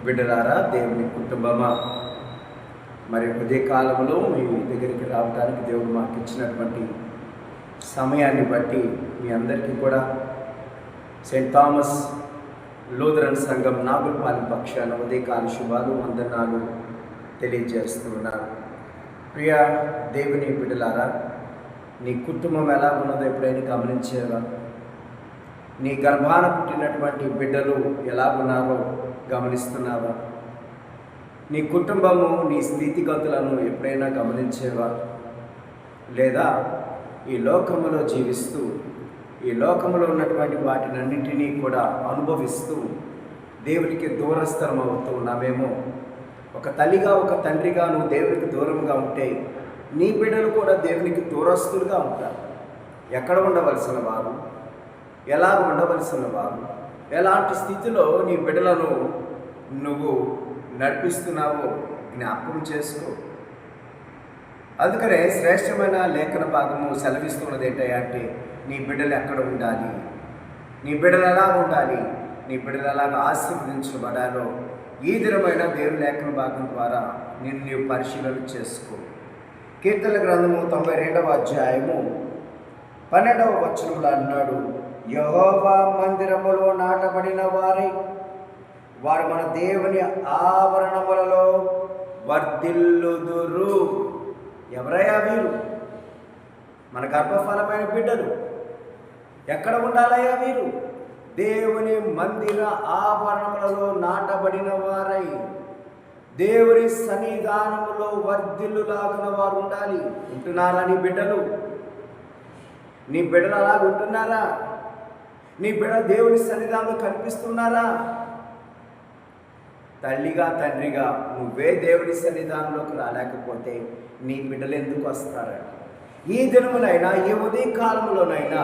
బిడ్డలారా, దేవుని కుటుంబమా, మరి ఉదయకాలంలో మీ దగ్గరికి రావడానికి దేవుడు మాకు ఇచ్చినటువంటి సమయాన్ని బట్టి మీ అందరికీ కూడా సెయింట్ థామస్ లూథరన్ సంఘం నాగులపాలెం పక్షాన ఉదయకాల శుభాలు వందనాలు తెలియజేస్తూ ఉన్నారు. ప్రియ దేవుని బిడ్డలారా, నీ కుటుంబం ఎలా ఉన్నదో ఎప్పుడైనా గమనించేవా? నీ గర్భాన పుట్టినటువంటి బిడ్డలు ఎలా ఉన్నారో గమనిస్తున్నావా? నీ కుటుంబము నీ స్థితిగతులను ఎప్పుడైనా గమనించేవా? లేదా ఈ లోకములో జీవిస్తూ ఈ లోకములో ఉన్నటువంటి వాటినన్నింటినీ కూడా అనుభవిస్తూ దేవునికి దూరస్థలం అవుతూ ఉన్నామేమో. ఒక తల్లిగా ఒక తండ్రిగా నువ్వు దేవునికి దూరంగా ఉంటే నీ బిడ్డలు కూడా దేవునికి దూరస్తులుగా ఉంటారు. ఎక్కడ ఉండవలసిన వారు, ఎలా ఉండవలసిన వారు, ఎలాంటి స్థితిలో నీ బిడ్డలను నువ్వు నడిపిస్తున్నావో జ్ఞాపకం చేసుకో. అందుకనే శ్రేష్టమైన లేఖన భాగము సెలవిస్తున్నది ఏంటంటే నీ బిడ్డలు ఎక్కడ ఉండాలి, నీ బిడ్డలు ఎలా ఉండాలి, నీ బిడ్డలు ఎలాగ ఆశీర్వదించబడాలో ఈ దినమైన దేవుని లేఖన భాగం ద్వారా నిన్ను నీవు పరిశీలన చేసుకో. కీర్తన గ్రంథము 92వ అధ్యాయము 12వ వచనంలో అన్నాడు, యెహోవా మందిరములో నాటబడిన వారు మన దేవుని ఆవరణములలో వర్ధిల్లుదురు. ఎవరయ్యా వీరు? మన గర్భఫలమైన బిడ్డలు. ఎక్కడ ఉండాలయ్యా వీరు? దేవుని మందిర ఆవరణములలో నాటబడిన వారై దేవుని సన్నిధానములో వర్ధిల్లులాగిన వారు ఉండాలి. ఉంటున్నారా నీ బిడ్డలు? నీ బిడ్డలు అలాగ ఉంటున్నారా? నీ బిడ్డ దేవుని సన్నిధానంలో కనిపిస్తున్నారా? తల్లిగా తండ్రిగా నువ్వే దేవుని సన్నిధానంలోకి రాలేకపోతే నీ బిడ్డలు ఎందుకు వస్తారని ఈ దినమునైనా ఈ ఉదయకాలంలోనైనా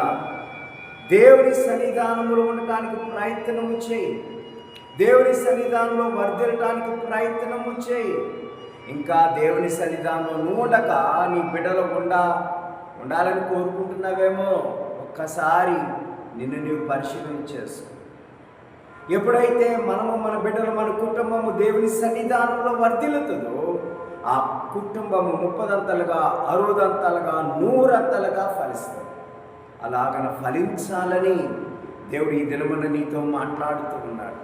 దేవుని సన్నిధానంలో ఉండటానికి ప్రయత్నము చేయి. దేవుని సన్నిధానంలో వర్ధిల్లటానికి ప్రయత్నము చేయి. ఇంకా దేవుని సన్నిధానంలో నూడక నీ బిడ్డలు ఉండాలని కోరుకుంటున్నావేమో. ఒక్కసారి నిన్ను నీవు పరిశీలన చేసుకో. ఎప్పుడైతే మనము మన బిడ్డలు మన కుటుంబము దేవుని సన్నిధానంలో వర్ధిల్లుతుందో ఆ కుటుంబము 30 60 100 ఫలిస్తుంది. అలాగన ఫలించాలని దేవుడు ఈ దినమున నీతో మాట్లాడుతూ ఉన్నాడు.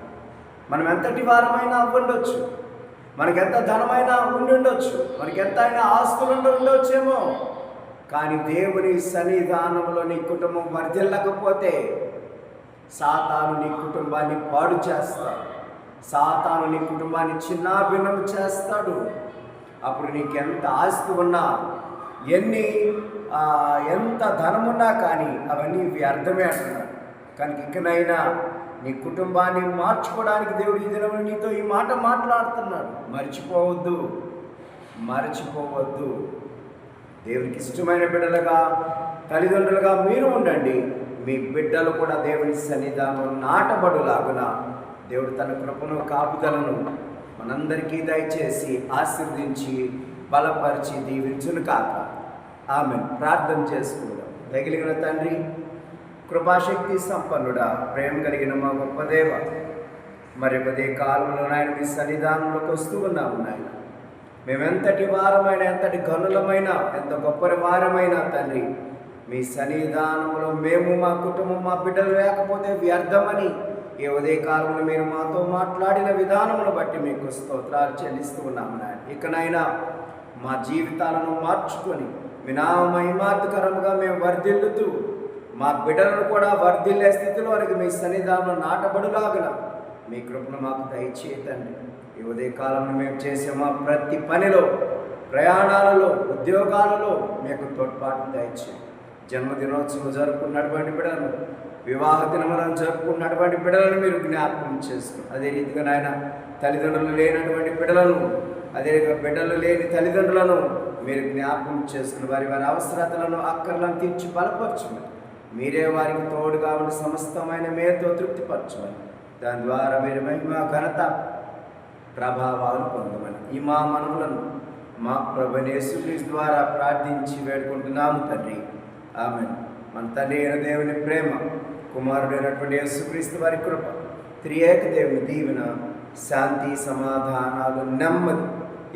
మనం ఎంతటి వారమైనా అవ్వండొచ్చు, మనకెంత ధనమైనా ఉండొచ్చు, మనకెంత అయినా ఆస్తులు ఉండొచ్చేమో, కానీ దేవుని సన్నిధానంలో నీ కుటుంబం వర్ధిల్లకపోతే సాతాను నీ కుటుంబాన్ని పాడు చేస్తాడు. సాతాను నీ కుటుంబాన్ని చిన్నాభిన్నం చేస్తాడు. అప్పుడు నీకు ఎంత ఆస్తి ఉన్నా, ఎంత ధనమున్నా కానీ అవన్నీ వ్యర్థమే అంటున్నాడు. కానీ ఇకనైనా నీ కుటుంబాన్ని మార్చుకోవడానికి దేవుడు ఈ దినమున నీతో ఈ మాట మాట్లాడుతున్నాడు. మరచిపోవద్దు. దేవునికి ఇష్టమైన బిడ్డలుగా తల్లిదండ్రులుగా మీరు ఉండండి. మీ బిడ్డలు కూడా దేవుని సన్నిధానంలో నాటబడులాగున దేవుడు తన కృపను కాపుదలను మనందరికీ దయచేసి ఆశీర్వదించి బలపరిచి దీవించును కాక. ఆమెన్. ప్రార్థన చేసుకుందాం. దయగలిగిన తండ్రి, కృపాశక్తి సంపన్నుడా, ప్రేమ కలిగిన మా గొప్ప దేవ, మరి ఉదయ కాలంలో నాయన మీ సన్నిధానంలోకి వస్తూ ఉన్నాము నాయన. మేమెంతటి వారమైన, ఎంతటి గనులమైన, ఎంత గొప్ప వారమైన తండ్రి, మీ సన్నిధానంలో మేము మా కుటుంబం మా బిడ్డలు లేకపోతే వ్యర్థమని ఈ ఉదయకాలంలో మీరు మాతో మాట్లాడిన విధానమును బట్టి మీకు స్తోత్రాలు చెల్లిస్తూ ఉన్నాము నాయన. ఇకనైనా మా జీవితాలను మార్చుకొని మీ నామ మహిమార్థకరముగా మేము వర్ధిల్లుతూ మా బిడ్డలను కూడా వర్ధిల్లే స్థితిలోనికి మీ సన్నిధానంలో నాటబడులాగున మీ కృపను మాకు దయచేయండి. ఈ ఉదయకాలంలో మేము చేసే మా ప్రతి పనిలో, ప్రయాణాలలో, ఉద్యోగాలలో మీకు తోడ్పాటును దయచేయండి. జన్మదినోత్సవం జరుపుకున్నటువంటి బిడ్డలను, వివాహ దినములను జరుపుకున్నటువంటి బిడ్డలను మీరు జ్ఞాపకం చేసుకోండి. అదే రీతిగా నాయన తల్లిదండ్రులు లేనటువంటి బిడ్డలను, అదేవిధంగా బిడ్డలు లేని తల్లిదండ్రులను మీరు జ్ఞాపకం చేసుకుని వారి అవసరతలను, అక్కర్లను తీర్చి బలపరచమని, మీరే వారికి తోడుగా ఉండి సమస్తమైన మేలుతో తృప్తిపరచమని, దాని ద్వారా మీరు మహిమ ఘనత ప్రభావాలు పొందమని ఈ మా మనవులను మా ప్రభువైన యేసుక్రీస్తు ద్వారా ప్రార్థించి వేడుకుంటున్నాము తండ్రి. ఆమేన్. మన తండ్రి అయిన దేవుని ప్రేమ, కుమారుడైనటువంటి యేసుక్రీస్తు వారి కృప, త్రియేక దేవుని దీవెన శాంతి, సమాధానాలు, నెమ్మది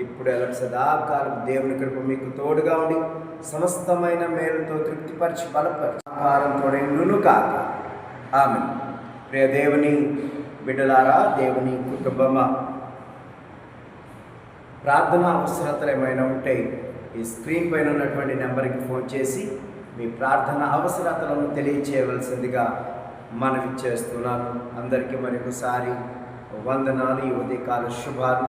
ఇప్పుడు ఎలా సదాకాలం దేవుని కృప మీకు తోడుగా ఉండి సమస్తమైన మేలుతో తృప్తిపరిచి బలపరిచి ఆకారం తోడైనను కాక. ఆమేన్. ప్రియ దేవుని బిడ్డలారా, దేవుని కుటుంబమా, ప్రార్థన అవసరతలు ఏమైనా ఉంటే ఈ స్క్రీన్ పైన ఉన్నటువంటి నెంబర్కి ఫోన్ చేసి మీ ప్రార్థన అవసరతలను తెలియచేయవలసిందిగా మనవి చేస్తున్నాను. అందరికీ మరొకసారి వందనాలు. ఈ ఉదయకాల శుభాలు.